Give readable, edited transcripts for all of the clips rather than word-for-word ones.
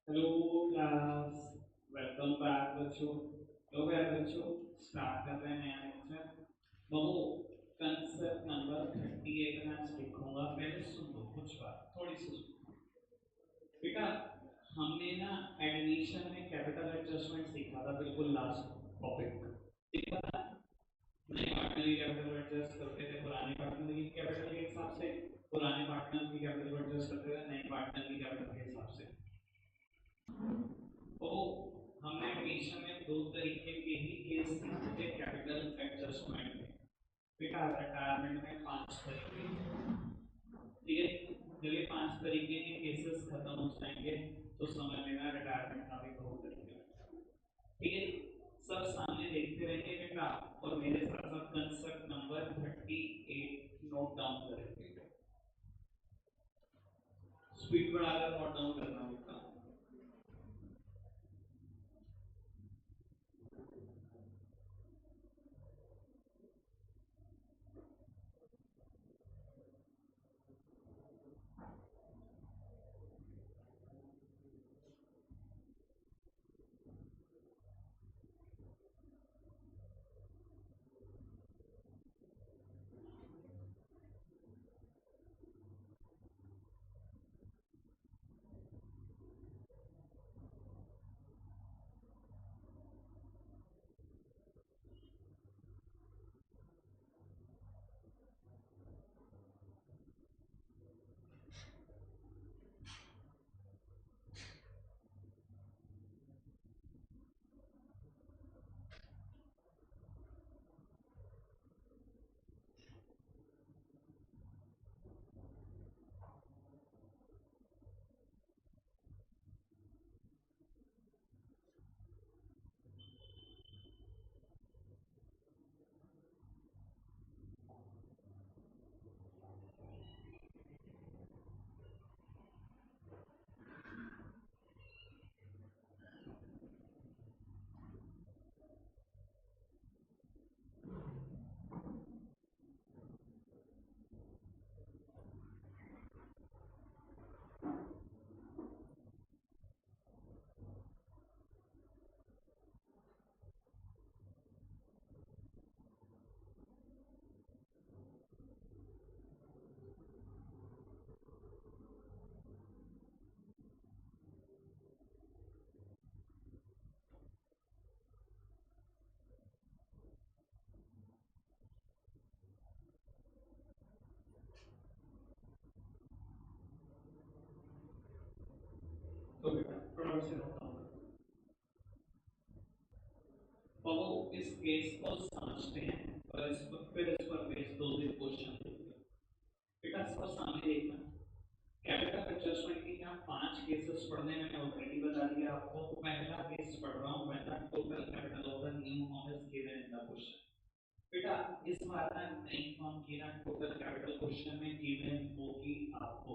Hello class. Welcome back बच्चों। तो फिर बच्चों स्टार्ट कर रहे हैं नया लेक्चर। बहु कंसेप्ट नंबर 38 में आज लिखूंगा। पहले सुन लो कुछ बात, थोड़ी सी सुनो बेटा। हमने ना एडमिशन में कैपिटल एडजस्टमेंट सीखा था, बिल्कुल लास्ट टॉपिक सीखा था। नए पार्टनर की कैपिटल एडजस्ट करते थे पुराने पार्टनर की कैपिटल के हिसाब से, पुराने पार्टनर की कैपिटल एडजस्ट करते थे नए पार्टनर की कैपिटल के हिसाब से। तो हमने एडमिशन में दो तरीके के ही केस सीखे थे कैपिटल एडजस्टमेंट में। बेटा रिटायरमेंट में पांच तरीके, ठीक है। जब ये पांच तरीके के केसेस खत्म हो जाएंगे तो समझ लेना रिटायरमेंट का भी बहुत तरीके, ठीक है। सब सामने देखते रहेंगे बेटा, और मेरे साथ साथ कंसेप्ट नंबर 38 नोट डाउन करेंगे। स्पीड बढ़ाकर नोट डाउन करना बेटा। तो बेटा फटाफट से नोट डाउन करो। अब वो इस केस को समझते हैं और इस पर फिर इस पर बेस्ड दो तीन क्वेश्चन देंगे। बेटा सब सामने देखना। कैपिटल एडजस्टमेंट के यहाँ पांच केसेस पढ़ने मैंने ऑलरेडी बता दिया आपको। पहला केस पढ़ रहा हूँ मैं, total capital of the new home is given in the question. बेटा इस बार ना नई फॉर्म की ना टोटल कैपिटल क्वेश्चन में गिवन होगी आपको।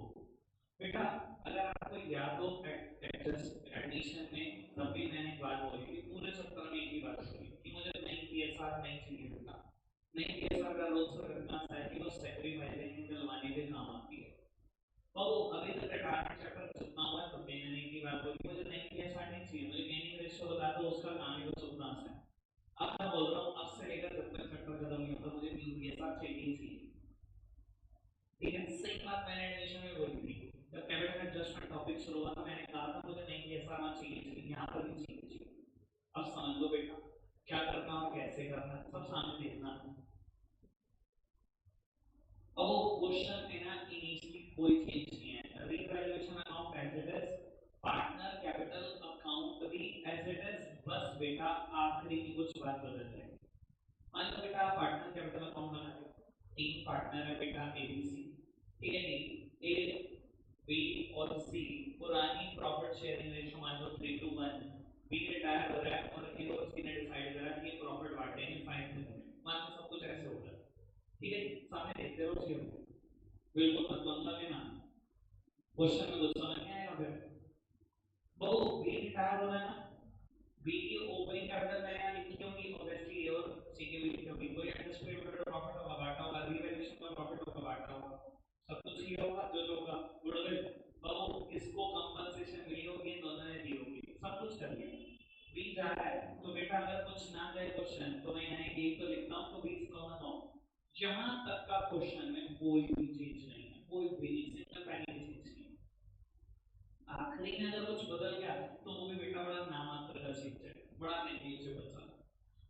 बेटा अगर आपको याद हो एडजस्ट एडिशन में तब भी मैंने एक बात बोली थी, पूरे सप्ताह में एक ही बात बोली कि मुझे नई पीएसआर नहीं चाहिए बेटा। नई पीएसआर का रोल सर इतना सा है कि वो सैक्रिफाइसिंग दिलवाने के काम आती है। तो अभी तक रिटायरमेंट चैप्टर जितना हुआ तब भी मैंने एक ही बात बोली, मुझे नई पीएसआर नहीं चाहिए, मुझे गेनिंग रेशियो बता दो, उसका काम ही तो चुपना सा है। अब मैं बोल रहा हूँ अब से लेकर जब तक चैप्टर खत्म नहीं होता मुझे न्यू पीएसआर चाहिए ही चाहिए। ठीक है, सेम बात मैंने एडमिशन में बोली थी। जब कैपिटल एडजस्टमेंट टॉपिक शुरू हुआ था मैंने कहा था मुझे नहीं ऐसा आना चाहिए, लेकिन यहाँ पर भी चाहिए। अब समझ लो बेटा क्या करना और कैसे करना है, सब सामने देखना। अब वो क्वेश्चन में ना इनिशियली कोई चेंज नहीं है, revaluation account as it is, partner capital account भी एज इट इज, बस बेटा आखिरी की कुछ बात बदल जाएगी। मान लो बेटा आप पार्टनर कैपिटल अकाउंट बना रहे हो, तीन पार्टनर है बेटा एबीसी, ठीक है नहीं, ए बी और सी पुरानी प्रॉफिट शेयरिंग रेशियो मान लो 3:1, बी रिटायर हो रहा है और ए और सी ने डिसाइड करा कि ये प्रॉफिट बांटेंगे 5 में, मान लो सब कुछ ऐसे होगा। ठीक है, सामने देखते रहो चीजों को, बिल्कुल मत बदला लेना। क्वेश्चन में गुस्सा नहीं आएगा फिर। वो बी रिटायर हो रहा है ना, बी की ओपनिंग कैपिटल मैंने यहाँ लिखी होगी ऑब्वियसली, ए और सी की भी लिखी होगी, कोई एडजस्टमेंट प्रॉफिट होगा बांटा होगा, रीवैल्यूएशन का प्रॉफिट होगा बांटा होगा, सब कुछ किया होगा जो जो होगा गुड विल। अब इसको कंपनसेशन मिली होगी, दोनों ने जा रहा है तो बेटा अगर कुछ ना जाए क्वेश्चन तो मैं यहाँ एक तो लिखता हूँ तो 20 कॉमा 9। जहां तक का क्वेश्चन में कोई भी चीज नहीं है, कोई भी नहीं, सिंगल पहली चीज नहीं। आखिरी में अगर कुछ बदल गया तो वो भी बेटा बड़ा नामात्र का चीज है, बड़ा नेग्लिजिबल सा।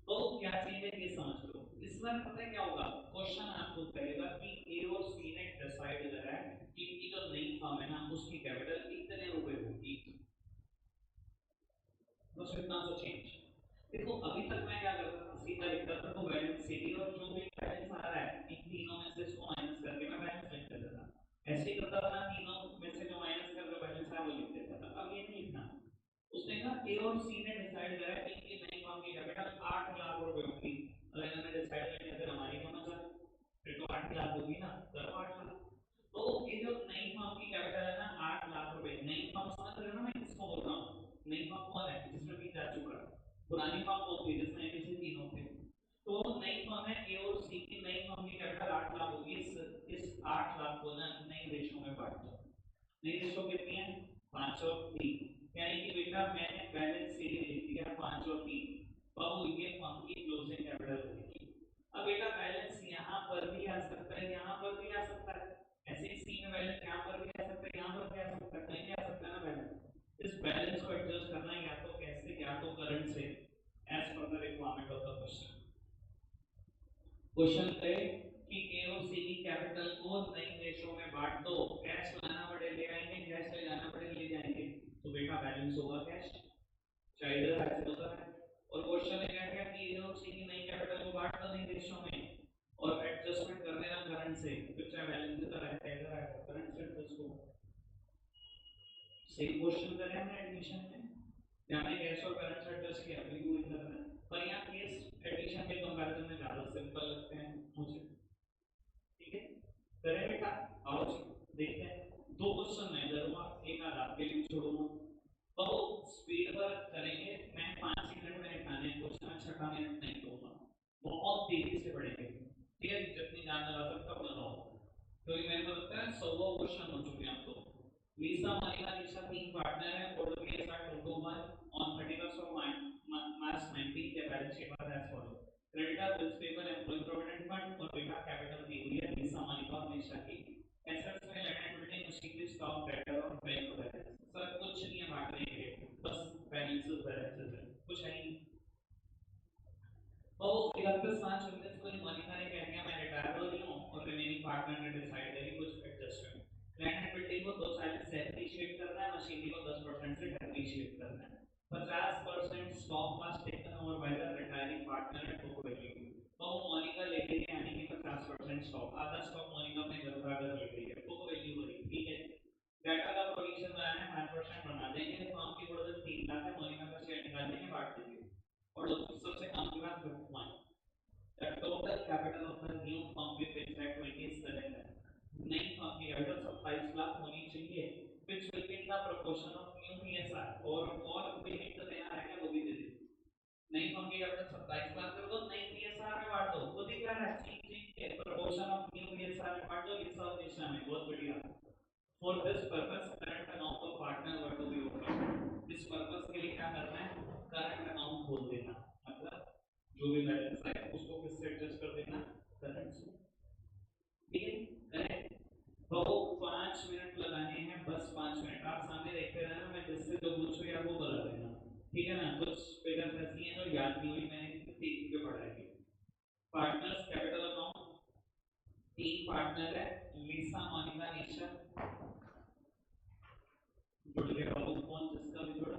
तो क्या चीज है ये समझ लो। इस बार पता है क्या होगा, क्वेश्चन आपको कहेगा कि ए और सी ने डिसाइड करा है कि इनकी जो नई फर्म है ना उसकी कैपिटल कितने रुपए होगी, बस इतना सा चेंज। देखो अभी तक मैं क्या करता था, सीधा लिखता था तो बैलेंस शीट और जो भी बैलेंस आ रहा है इन तीनों में से इसको माइनस करके मैं बैलेंस लिख देता था। ऐसे ही करता था, तीनों में से जो माइनस करके बैलेंस है वो लिख देता था। अब ये नहीं लिखना। उसने कहा ए और सी ने डिसाइड करा है कि इनकी नई फर्म की कैपिटल 8 लाख रुपए होगी। अगर इन्होंने डिसाइड कर लिया फिर हमारी क्या मजा, फिर तो 8 लाख होगी ना, करो 8 लाख। तो ये जो नई फर्म की कैपिटल है ना 8 लाख रुपए, नई फर्म समझ रहे हो ना मैं किसको बोल रहा हूँ? नई फर्म कौन है जिसमें भी जा चुका है, पुरानी फर्म कौन थी जिसमें एबीसी तीनों थे। तो नई फर्म है ए और सी की, नई फर्म की कैपिटल 8 लाख होगी। इस 8 लाख को ना नई रेशो में बांट दो। नई रेशो कितनी है, 5 और 3, यानी कि बेटा मैंने बैलेंस शीट लिख दिया 5 और 3। अब ये फर्म की क्लोजिंग कैपिटल होगी। अब बेटा बैलेंस यहाँ पर भी आ सकता है, यहाँ पर भी आ सकता है, ऐसे ही सी में बैलेंस यहाँ पर भी आ सकता है, यहाँ पर भी आ सकता है, कहीं भी आ सकता है ना बैलेंस। इस बैलेंस को एडजस्ट करना है या तो कैसे, या तो करंट से, एज पर the requirement of the question. Question है कि ए और सी की कैपिटल को नई रेशो में बांट दो, कैश लाना पड़े ले आएंगे, कैश ले जाना पड़े ले जाएंगे, तो बेटा बैलेंस होगा कैश, चाहे इधर ऐसे होता है। और क्वेश्चन है क्या क्या कि ए और सी की नई कैपिटल को बांट दो नई रेशो में और एडजस्टमेंट कर देना करंट से, फिर चाहे बैलेंस इधर आए चाहे इधर आए, करंट से एडजस्ट हो। सेम क्वेश्चन करें हमने एडमिशन में, यहाँ पे कैश और करंट से एडजस्ट किया, फिर वही करना है। पर यहाँ केस एडमिशन के कंपैरिजन में ज्यादा सिंपल लगते हैं मुझे। ठीक है, करें बेटा, आओ देखते हैं। दो क्वेश्चन मैं करूंगा, एक आध आपके लिए छोड़ूंगा। बहुत स्पीड पर करेंगे, मैं 5 मिनट में निपटाने क्वेश्चन, छठा मिनट नहीं दूंगा, बहुत तेजी से बढ़ेंगे। ठीक है, जितनी जान लगा सकता हूँ लगाओ, क्योंकि मेरे को लगता है 100 क्वेश्चन हो चुके हैं अब तो। लीसा मालिका निशा तीन पार्टनर है और V S R 2 to 1 on 31st of March 19 के बैलेंस शीट पर as follow. Creditor bills paper employ provident fund और बेटा कैपिटल दी हुई है लीसा मालिका और निशा की। एसेट्स में land and building, machinery, stock, debtor और बैंक बैलेंस, सर कुछ नहीं है बांटने के लिए, बस बैलेंसेस बैलेंसेस है, कुछ है नहीं। तो 31/5/19 को मोनिका ने कह दिया मैं रिटायर हो रही हूँ और रिमेनिंग पार्टनर ने डिसाइड करी कुछ एडजस्टमेंट। लैंड एंड बिल्डिंग को 2 साल से एप्रिशिएट करना है, मशीनरी को 10% से डेप्रिशिएट करना है। 50% stock was taken over by the retiring partner eight book value. तो मोनिका ले गई है यानी कि 50% स्टॉक, आधा स्टॉक मोनिका अपने घर का ले गई है, बुक वैल्यू भरी। ठीक है, डाटा का प्रोविजन बनाना है, 5% बना देंगे, फर्म की वर्थ 3 लाख है, मोनिका का शेयर निकाल देंगे बांट देंगे। और सबसे कम की बात one, the total capital of the new firm with effect 27 है। नई फर्म की कैपिटल 27 लाख होनी चाहिए, which will be in the proportion of new PSR। और कोई हिंट देना है क्या, वो भी दे दे। नई फर्म की कैपिटल 27 लाख कर दो, नई PSR में बांट दो, वो दिख रहा है ठीक है, proportion of new PSR में बांट दो, लिखा हो दिशा में, बहुत बढ़िया। For this purpose current account of partner were to be opened। इस पर्पस के लिए क्या करना है, करंट अकाउंट खोल देना, मतलब जो भी बैलेंस है उसको किससे एडजस्ट कर देना, करंट से। ठीक है, करेक्ट। तो 5 मिनट लगाने हैं, बस 5 मिनट, आप सामने देखते रहना, मैं जिससे जो पूछूं या वो बता देना। ठीक है ना, कुछ फिगर्स ऐसी हैं जो याद नहीं हुई, मैंने तेजी पे पढ़ाई। पार्टनर्स कैपिटल अकाउंट, 3 पार्टनर है, लीसा, मोनिका, निशा। जुड़ गया बाबू, कौन जिसका भी जुड़ा,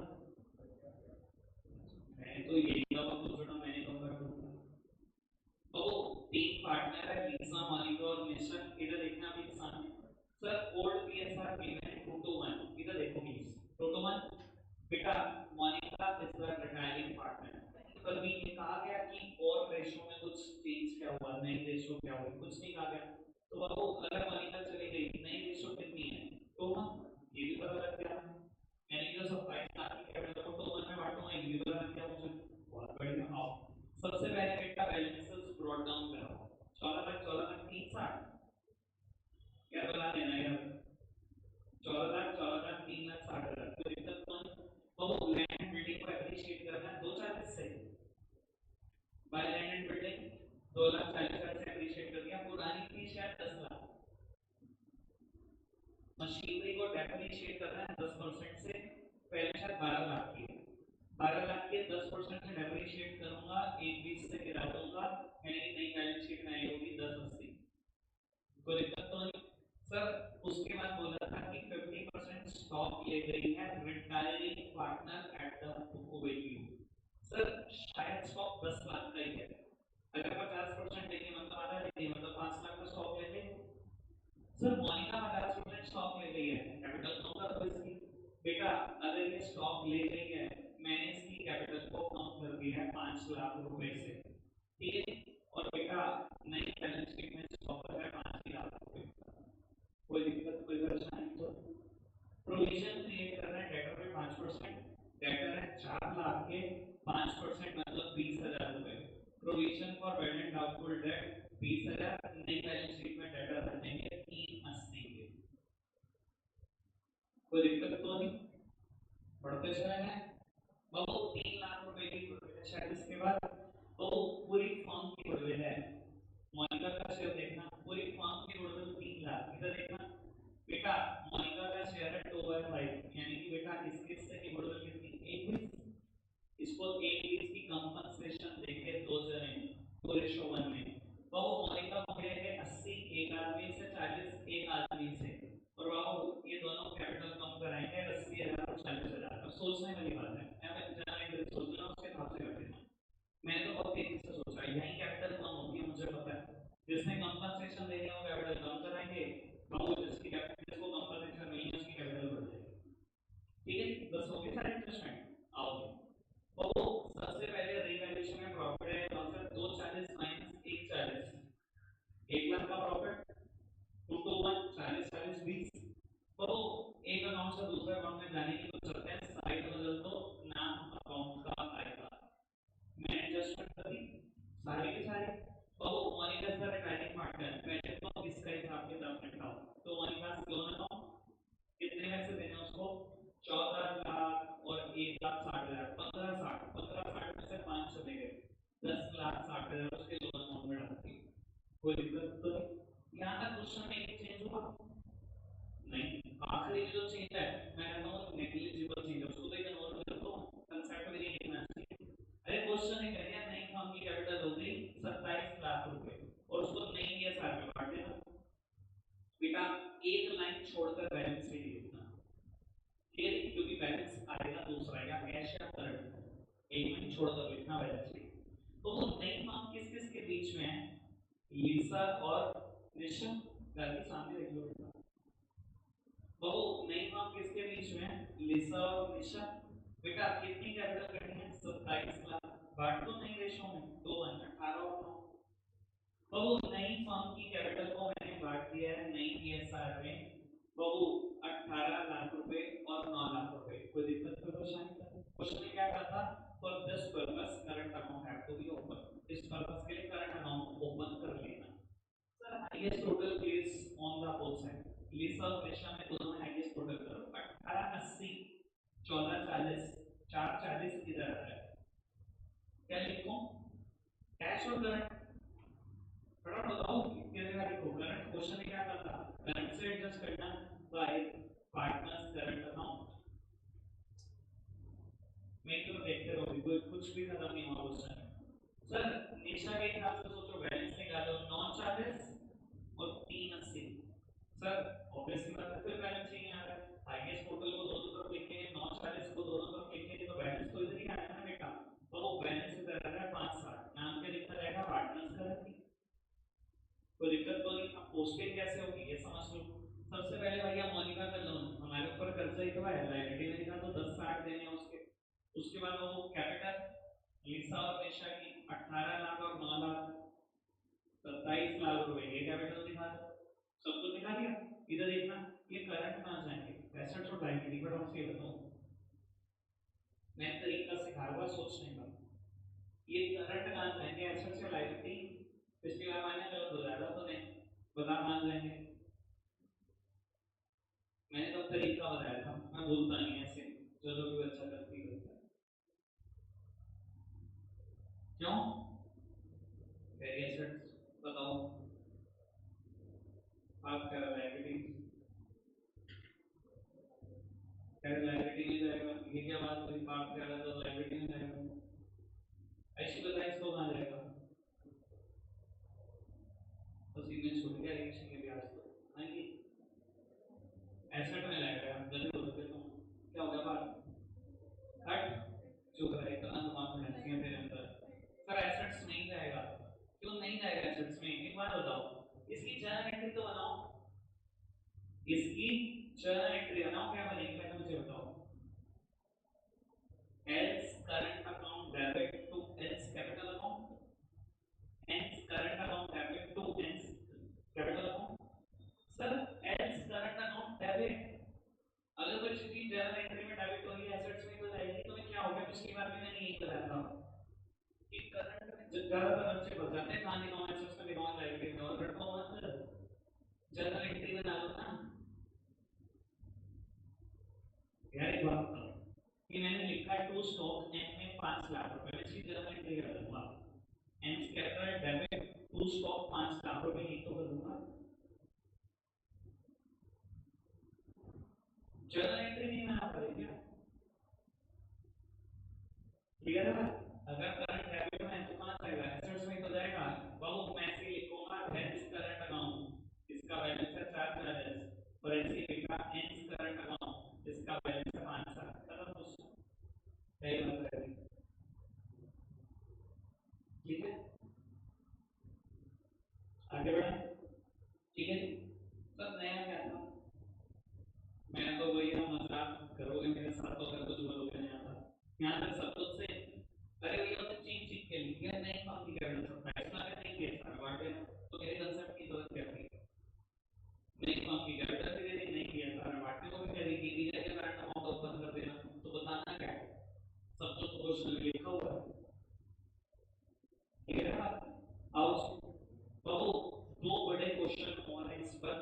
मैं तो यही का बाबू जुड़ा, मैंने कब कर दूंगा। तो 3 पार्टनर है, लीसा, मोनिका और निशा। इधर देखना अभी सामने, sir old PSR payment 2 to 1, इधर देखो प्लीज, 2 to 1। बेटा Monica is the retiring partner, कभी ये कहा गया कि और रेशो में कुछ चेंज क्या हुआ, नई रेशो क्या हुई, कुछ नहीं कहा गया। तो बाबू अगर मोनिका चली गई, नई रेशो कितनी है, तो हम ये भी पता लग गया, यानी कि 27 लाख की कैपिटल को 2 में बांटूंगा, ये भी पता लग गया मुझे, बहुत बढ़िया। आओ सबसे पहले बेटा बैलेंसेस ब्रॉट डाउन कराओ, 14 लाख 360, क्या बता देना यार, 14 लाख 3,60,000, कोई दिक्कत तो नहीं। तो लैंड बिल्डिंग को एप्रिशिएट करना है, 2-4 पहले शायद 12 लाख की है, 12 लाख के 10% से डेप्रिशिएट करूंगा, 1 20 से गिरा दूंगा, यानी कि नई बैलेंस शीट में आई होगी 1080। कोई दिक्कत तो नहीं सर। उसके बाद बोला था कि 50% स्टॉक ले गई है retiring partner at the value. Sir शायद स्टॉक 10 लाख का ही है, अगर 50% लेंगे मतलब आधा लेंगे मतलब 5 लाख का स्टॉक लेंगे। सर मोनिका 50% स्टॉक ले गई है, कैपिटल कम कर दो इसकी। बेटा अगर ये स्टॉक ले गई है, मैंने इसकी कैपिटल को कम कर दिया है 5 लाख रुपए से, ठीक है। और बेटा नई बैलेंस शीट में स्टॉक है 5 लाख रुपए, कोई दिक्कत कोई परेशानी तो। प्रोविजन क्रिएट कर रहे हैं डेटर पे 5%, डेटर है 4 लाख के 5% मतलब 20,000 रुपए। Provision for bad and doubtful debt 20,000, नई बैलेंस शीट में डेटर रहेंगे 380 के। कोई दिक्कत तो नहीं, बढ़ते चले हैं। बाबू 3 लाख रुपए की गुडविल है, शायद इसके बाद तो पूरी फर्म की गुडविल है। मोनिका का शेयर देखना, पूरी फर्म की गुडविल 3 लाख, इधर देखना बेटा मोनिका का शेयर है 2/5, यानी कि बेटा इसके हिस्से की गुडविल कितनी 1/20, इसको 1/20 की कंपनसेशन देंगे 2 जने पूरे शोवन में। बाबू मोनिका को मिलेंगे 80 एक आदमी से, 40 एक आदमी से, और बाबू ये दोनों कैपिटल कम कराएंगे 80,000 और 40,000। अब सोचने वाली बात है, मैं जरा सोचना उसके हिसाब से कर देना। मैंने तो बहुत तेजी से सोचा, यही कैपिटल कम होगी मुझे पता है, जिसने कंपनसेशन लेनी है वो कैपिटल कम कराएंगे, बाबू जिसकी कैपिटल जिसको कंपनसेशन नहीं है उसकी कैपिटल बढ़ जाएगी, ठीक है। बस हो गया सारे एडजस्टमेंट। आओ तो सबसे पहले रिवैल्यूएशन में प्रॉफिट है, कौन सा 240 माइनस 140, 1 लाख का प्रॉफिट, 2 to 1 40 40 20। तो एक अकाउंट से दूसरे अकाउंट में जाने की कुछ चलते हैं, साइड बदल दो, नाम अकाउंट का आएगा, मैंने एडजस्टमेंट कर दी सारी के सारे। तो मोनिका सर रिटायरिंग पार्टनर, पहले तो इसका हिसाब किताब निकालो। तो मोनिका लोन अकाउंट कितने में से देने उसको 14 लाख और 1,60,000, 15,60 में से 5 चले गए, 10,60,000 उसके लोन अकाउंट में डाल दी। कोई दिक्कत तो नहीं, यहाँ तक क्वेश्चन में एक चेंज हुआ नहीं। आखिरी जो चेंज है मैं कहता हूँ नेग्लिजिबल चेंज है, उसको तो इग्नोर कर दो, कंसेप्ट में नहीं लिखना चाहिए। अरे क्वेश्चन है कह दिया नई फर्म की कैपिटल हो गई 27 लाख रुपए और उसको नई ESR में बांट देना। बेटा एक लाइन छोड़कर बैलेंस शीट लिखना, ठीक है, क्योंकि बैलेंस आएगा दूसरा या कैश या करंट, एक लाइन छोड़कर लिखना बैलेंस शीट। तो वो नई फर्म किस किस के बीच में है, लीसा और निशा, गाली सामने देख लो बेटा। तो नई फर्म किसके बीच में है, लीसा और निशा। बेटा कितनी कैपिटल करनी है 27 लाख, बांट दो नई रेशो में, 2 1 18 और 9। बबू नई फर्म की कैपिटल को मैंने बांट दिया है नई ESR में, बबू 18 लाख रुपए और 9 लाख रुपए। कोई दिक्कत तो परेशानी, क्वेश्चन में क्या कहा था, for this purpose current account have to be open, इस पर्पस के लिए करंट अकाउंट ओपन कर लेना। Sir highest total place on the both side, Lisa और निशा में दोनों में हाईएस्ट टोटल करो, 18 80 14 40 4 40 इधर आ रहा है, क्या लिखूं कैश और करंट, फटाफट बताओ कितने का लिखो। करंट क्वेश्चन में क्या करता, करंट से एडजस्ट करना बाय पार्टनर्स करंट अकाउंट। मैं क्यों देखते रहो, कोई कुछ भी खत्म नहीं हुआ क्वेश्चन। सर निशा के हिसाब से सोचो, बैलेंस निकालो 940 और 380। सर ऑब्वियसली बात है फिर बैलेंस ही नहीं आ रहा है, हाईएस्ट टोटल को दोनों तरफ लिखेंगे, 940 को दोनों तरफ लिखेंगे तो बैलेंस तो इधर ही आएगा ना बेटा। तो वो बैलेंस इधर आ रहा है 560, नाम पे लिखा रहेगा पार्टनर्स करंट। कोई दिक्कत तो नहीं। अब पोस्टिंग कैसे होगी ये समझ लो। सबसे पहले भैया मोनिका का लोन हमारे ऊपर कर्जा ही तो है, लायबिलिटी में लिखा तो 10-60 देने हैं उसके। उसके बाद वो कैपिटल लीसा और निशा की 18 लाख और 9 लाख 27 लाख रुपए, ये कैपिटल दिखा दो, सब कुछ दिखा दिया। इधर देखना ये करंट कहाँ जाएंगे, एसेट्स और लायबिलिटी पर आपसे बताऊं, मैं तरीका सिखाऊंगा सोचने का। ये करंट कहाँ जाएंगे, एसेट्स या लायबिलिटी। पिछली बार मैंने गलत बताया था तो नहीं बता मान जाएंगे, मैंने तो तरीका बताया था, मैं बोलता नहीं ऐसे, जो जो भी अच्छा करती है। क्यों वेरी एसेट्स बताओ, आप क्या लायबिलिटी, क्या लायबिलिटी में जाएगा ये क्या बात हुई, पार्ट से अलग तो लाइबिलिटी में जाएगा, ऐसी बताए इसको कहाँ जाएगा, तो सीधे छूट गया रिएक्शन के ब्याज तो नहीं एसेट में लाएगा, गलत हो सकते तो क्या होगा बात हट चुप रहे, इतना कॉन्फिडेंस है तेरे अंदर। सर एसेट्स नहीं जाएगा, क्यों नहीं जाएगा एसेट्स में, एक बार बताओ, इसकी जर्नल एंट्री तो बनाओ, इसकी जर्नल एंट्री बनाओ, क्या बनेगी पहले मुझे बताओ, else current account debit to else capital account, else current account debit to else capital account, sir else current account debit, अगर कोई चीज जर्नल एंट्री में डेबिट होगी एसेट्स में तो जाएगी, तो क्या हो गया, पिछली बार भी मैंने यही बताया था कि करंट में ज्यादातर बच्चे फंस जाते हैं, कहां दिखाऊं एसेट्स में दिखाऊं लाइबिलिटी में, और रखो मत, जर्नल एंट्री बना लो ना यार। एक बात बताओ कि मैंने लिखा है टू स्टॉक एन में 5 लाख रुपए, मैं इसकी जर्नल एंट्री कर दूंगा, N capital debit to stock 5 lakh रुपए, ये तो करूंगा, जर्नल एंट्री नहीं बना पाएगी, क्लियर है। अगर करंट डेबिट में तो कहां जाएगा, एसेट्स में तो जाएगा, बाबू मैं ऐसे लिखूंगा हेंस करंट अकाउंट, इसका बैलेंस है 4 चार्जेस, और ऐसे लिखा हेंस करंट अकाउंट, इसका बैलेंस है 5 लाख, खत्म क्वेश्चन, सही बात है, ठीक है, आगे बढ़े, ठीक है। सब नया क्या था, मैं तो वही ना, मजाक करोगे मेरे साथ तो अगर कुछ बोलोगे नहीं आता, यहाँ तक सब कुछ से, अरे भैया तो चीख चीख के लिख नहीं कॉपी करना सकता, इसमें अगर नहीं किया था वाटे तो मेरे कंसेप्ट की जरूरत क्या थी, नहीं कॉपी करता फिर यदि नहीं किया था वाटे को भी कह दी कि के कारण अमाउंट ओपन कर देना, तो बताना क्या है, सब कुछ क्वेश्चन में लिखा हुआ है, ठीक है ना। आओ तो दो बड़े क्वेश्चन और इस पर,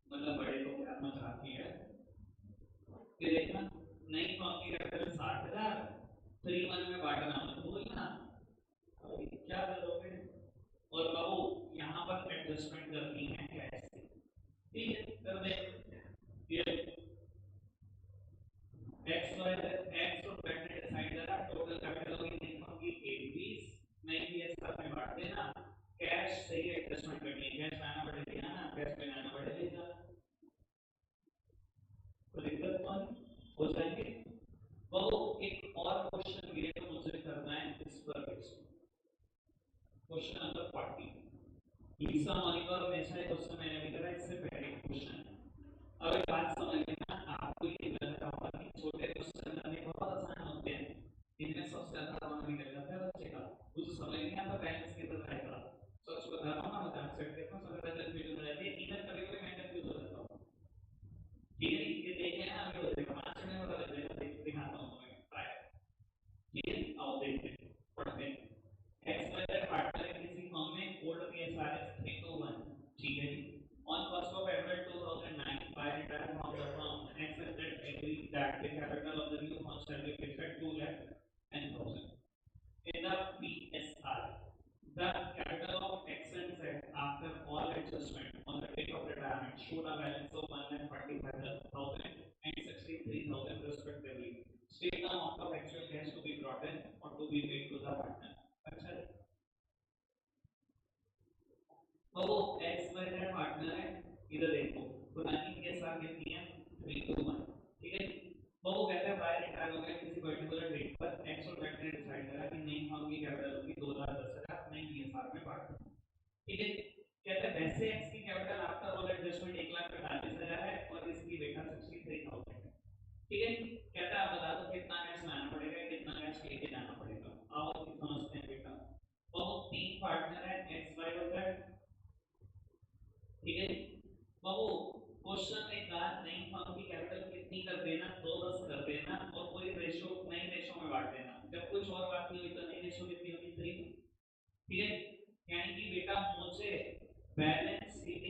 मतलब बड़े तो क्या मजाक ही है, ये देखना, नहीं कॉपी करते 60,000 3 मंथ में बांटना मत भूलना, क्या करोगे, और बाबू यहाँ पर एडजस्टमेंट करनी है कैसे, ठीक है कर दे, ये x y x और z ने डिसाइड करा, टोटल कैपिटल होगी नहीं होगी 21, नहीं भी इस साथ में बांट देना, कैश सही एडजस्टमेंट करनी है, कैश लाना पड़ेगा ना, कैश में लाना पड़ेगा, तो दिक्कत कौन हो जाएंगे। वो एक और क्वेश्चन ये तो मुझे करना है इस पर, क्वेश्चन नंबर 40, लीसा मोनिका और हमेशा क्वेश्चन मैंने भी करा, इससे पहले क्वेश्चन, अब एक बात समझ लेना, आपको ये लग रहा होगा कि छोटे क्वेश्चन करने बहुत आसान होते हैं, इनमें सबसे ज्यादा दिमाग निकल जाता है बच्चे का, कुछ समझ नहीं आता बैलेंस किधर रहेगा, सच बता रहा हूँ ना, मजाक से देखो सब पहले कंफ्यूजन हो जाती है, इधर कभी कभी मैं कंफ्यूज हो जाता हूँ, ठीक है, ये देखें ना अभी हो जाएगा 5 मिनट में पता लग जाएगा, दिखाता हूँ तुम्हें ट्राई, ठीक है, आओ देखते हैं, पढ़ते हैं, एक्स वाई जेड पार्टनर है किसी फर्म में, ओल्ड पीएसआर है 321, ठीक है जी, on 1st of April 2009 by retired from the firm, X and Z agreed that the capital of the new firm shall be fixed at 2 lakh and 1000 in the PSR. The capital of X and Z after all adjustment on the date of retirement showed a balance of 1,45,000 and 63,000 respectively. State the amount of actual cash to be brought in or to be paid to the partner. अच्छा, तो वो x Y Z partner है, इधर देखो पुरानी के साथ कितनी है 321, ठीक है, तो वो कहता है बाय रिटायर हो गया किसी पर्टिकुलर डेट पर, एक्स और जेड ने डिसाइड करा कि नहीं फर्म की कैपिटल होगी 2,10,000, नहीं ये साल में बांट दो, ठीक है, कहता है वैसे एक्स की कैपिटल आफ्टर ऑल एडजस्टमेंट 1,45,000 है और इसकी बेटा 63,000 है, ठीक है, कहता है आप बता दो कितना कैश लाना पड़ेगा, कितना कैश लेके जाना पड़ेगा, आओ समझते हैं बेटा, तो तीन पार्टनर है एक्स वाई और जेड, ठीक है, बाबू क्वेश्चन में कहा नहीं फर्म की कैपिटल कितनी कर देना, 210 कर देना और कोई रेशो नई रेशो में बांट देना, जब कुछ और बात नहीं हुई तो नई रेशो कितनी होगी 3, ठीक है, यानी कि बेटा मुझे बैलेंस शीट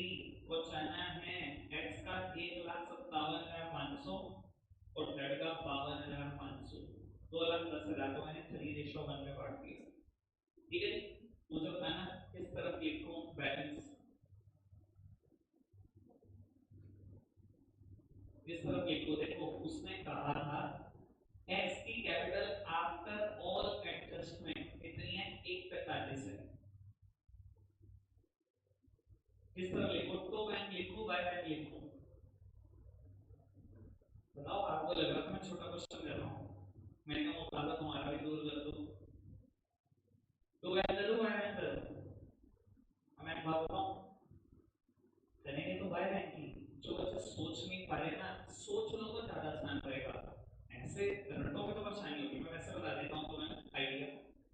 बचाना है, x का 1,57,500 और z का 52,500, 2,10,000 को मैंने 3:1 में बांट दिया, ठीक है, मुझे बताना किस तरफ लिखूं बैलेंस, इस तरफ लिखो, देखो उसने कहा था सादा तुम्हारा भी दूर कर दो टुगेदर टुगेदर मैं भागता हूँ करेंगे तो बाय बैंकिंग जो बच्चे सोच नहीं पा रहे ना सोच लो तो ज्यादा आसान रहेगा ऐसे रटोगे तो परेशानी होगी मैं वैसे बता देता हूँ तुम्हें आइडिया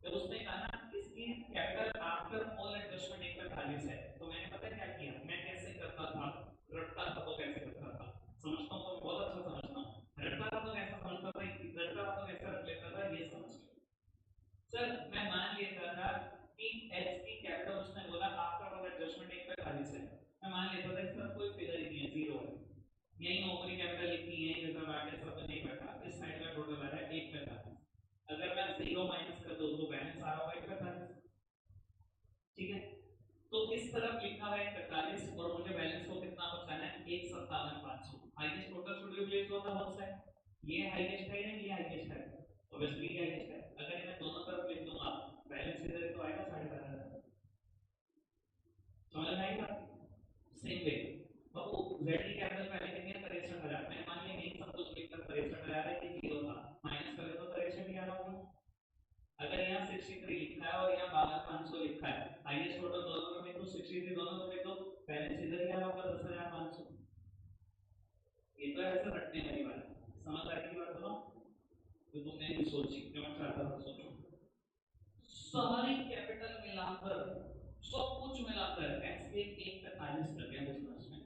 जब उसने कहा ना इसकी कैपिटल आफ्टर ऑल एडजस्टमेंट एक 45 है तो मैंने पता क्या किया मैं कैसे करता था रटता था तो कैसे करता था समझता हूँ तो बहुत अच्छा समझता हूँ रटता था तो कैसा समझता था रटता था तो कैसे रट लेता था ये समझ सर मैं मान लेता था कि h की कैपिटल उसने बोला आफ्टर ऑल एडजस्टमेंट एक पे 40 है मैं मान लेता था इसका कोई फिगर ही नहीं है जीरो है यही ओपनिंग कैपिटल लिखी है रिजर्व आके सब नहीं बैठा इस साइड का टोटल आ रहा है 1 पे 40 अगर मैं जीरो माइनस कर दूं तो बैलेंस आ रहा होगा 1 पे 40 ठीक है तो इस तरफ लिखा हुआ है 45 और मुझे बैलेंस को कितना बचाना है 157,500 highest total should be placed on the whole side ये हाईएस्ट है या ये हाईएस्ट है ऑब्वियसली ये हाईएस्ट है अगर मैं दोनों तरफ लिख दूंगा बैलेंस इधर तो आएगा 12,500 समझ में आएगा सेम वे बाबू z की कैपिटल पहले कितनी है 63,000 मैंने मान लिया नहीं सब कुछ लिखकर 63,000 है ये जीरो था माइनस करें तो 63 ही आ रहा होगा अगर यहाँ 63 लिखा है और यहाँ 52,500 लिखा है हाईएस्ट टोटल दोनों में तो 63 दोनों में तो बैलेंस इधर ही आ रहा होगा 10,500 ये तो ऐसे रटने वाली बात समझ आ रही बात सुनो तो तुमने भी सोची जो मैं चाहता था सोचो सारी कैपिटल मिलाकर सब कुछ मिलाकर एक्स के 145 लग गया बिजनेस में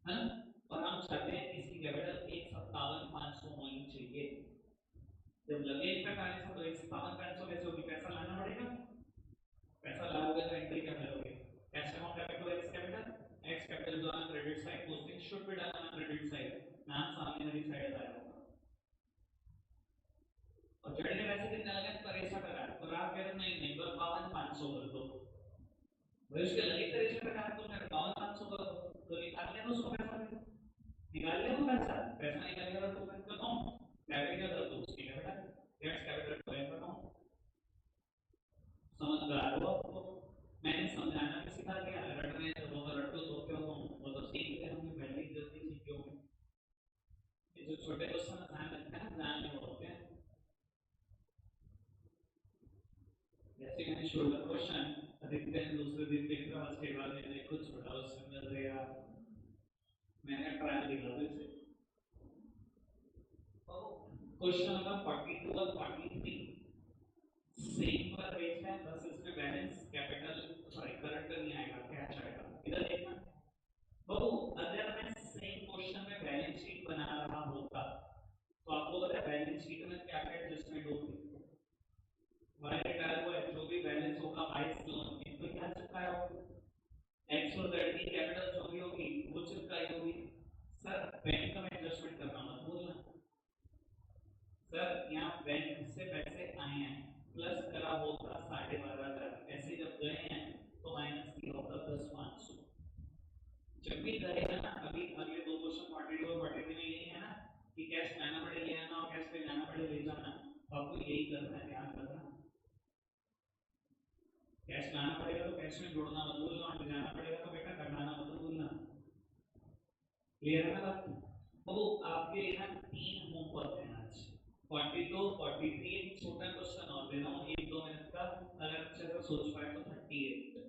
है ना और हम चाहते हैं इसकी कैपिटल 157,500 होनी चाहिए जब लगे 145 तो 157,500 कैसे होगी पैसा लाना पड़ेगा पैसा लाओगे तो एंट्री क्या करोगे cash amount capital X capital जो on credit side posting should be done on credit side नाम सामने वाली साइड आया होगा और जड़े के पैसे कितने लगे 63,000 और आप कह रहे नहीं नहीं 52,500 कर दो भाई उसके लगे 63,000 तो मैं 52,500 कर दो तो निकाल ले उसको पैसा निकाल ले वो पैसा पैसा निकालेगा तो मैं बताऊं कैपिटल क्या कर दो उसकी कैपिटल एक्स कैपिटल को मैं बताऊं समझदार हो आपको मैंने समझाना भी सिखा दिया रटने तो रट तो क्यों वो तो सीख गए हमने पहले ही जल्दी सीखे होंगे ये जो छोटे क्वेश्चन आसान लगते हैं ध्यान में होते हैं जैसे मैंने शोल्डर क्वेश्चन अधिकतर दूसरे दिन देख रहा उसके बाद मैंने कुछ छोटा क्वेश्चन मिल गया मैंने ट्राई दिखा दो इसे क्वेश्चन नंबर 42 और 43 सेम पर पेज है बस इसमें बैलेंस कैपिटल सॉरी करंट नहीं आएगा कैश आएगा इधर देखना बहु अगर मैं सेम क्वेश्चन में बैलेंस शीट बना रहा होता तो आपको पता है बैलेंस शीट में क्या क्या एडजस्टमेंट होगी वाई रिटायर हुआ जो भी बैलेंस होगा वाई लोन इन पे क्या चिपकाया होगा एक्स और जेड की कैपिटल जो भी होगी वो चिपकाई होगी सर बैंक का एडजस्टमेंट करना मत भूलना सर यहाँ बैंक से पैसे आए हैं प्लस करा होता 12,500 ऐसे जब गए हैं तो माइनस किया होता 10,500 जब भी करेगा ना अभी अगले दो क्वेश्चन 42 और 43 में यही है ना कि कैश लाना पड़े ले आना और कैश पे जाना पड़े ले जाना तो आपको यही करना है ध्यान रखना कैश लाना पड़ेगा तो कैश में जोड़ना मत भूलना और जाना पड़ेगा तो बेटा घटाना मत भूलना क्लियर है ना बात तो आपके लिए ना 3 होमवर्क है आज 42 43 एक छोटा क्वेश्चन और दे रहा हूँ 1-2 मिनट का अगर अच्छे से सोच पाए तो 38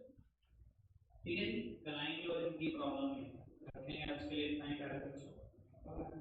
ठीक है जी कराएंगे और इनकी प्रॉब्लम है रखेंगे आज के लिए इतना ही कार्य